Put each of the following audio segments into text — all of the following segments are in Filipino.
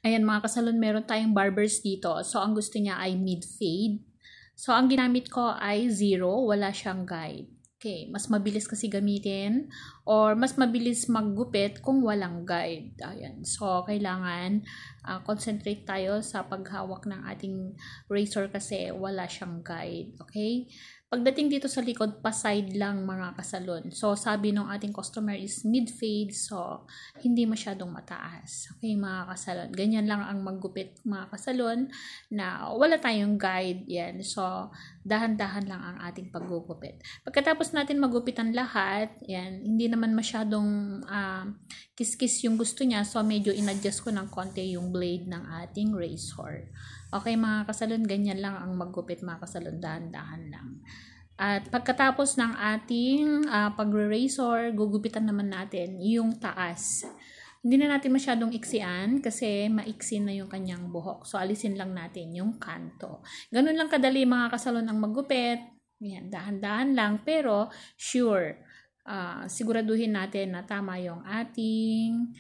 Ayan mga kasalon, meron tayong barbers dito. So, ang gusto niya ay mid-fade. So, ang ginamit ko ay 0, wala siyang guide. Okay, mas mabilis kasi gamitin or mas mabilis maggupit kung walang guide. Ayan. So, kailangan concentrate tayo sa paghawak ng ating razor kasi wala siyang guide. Okay? Pagdating dito sa likod, pa-side lang mga kasalon. So, sabi ng ating customer is mid-fade. So, hindi masyadong mataas. Okay, mga kasalon. Ganyan lang ang maggupit mga kasalon na wala tayong guide. Yan. So, dahan-dahan lang ang ating paggugupit. Pagkatapos natin magupitan lahat, yan, hindi naman masyadong kiss-kiss yung gusto niya. So, medyo in-adjust ko ng konti yung blade ng ating razor. Okay mga kasalon, ganyan lang ang maggupit mga kasalon, dahan-dahan lang. At pagkatapos ng ating pagre-razor, gugupitan naman natin yung taas. Hindi na natin masyadong iksian kasi maiksi na yung kanyang buhok. So, alisin lang natin yung kanto. Ganun lang kadali mga kasalon ang maggupit. Yan, dahan-dahan lang pero sure. Siguraduhin natin na tama yung ating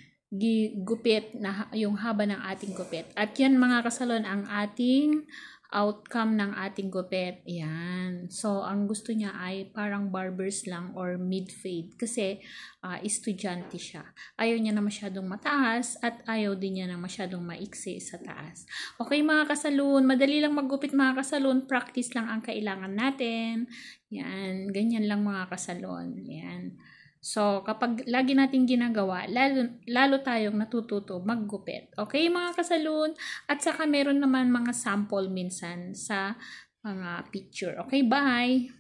gupit, na yung haba ng ating gupit. At yan mga kasalon ang ating outcome ng ating gupit. Yan. So, ang gusto niya ay parang barbers lang or mid-fade kasi estudyante siya. Ayaw niya na masyadong mataas at ayaw din niya na masyadong maiksi sa taas. Okay mga kasalon, madali lang maggupit mga kasalon. Practice lang ang kailangan natin. Yan. Ganyan lang mga kasalon. Yan. So, kapag lagi natin ginagawa, lalo tayong natututo maggupit. Okay, mga kasalon? At saka meron naman mga sample minsan sa mga picture. Okay, bye!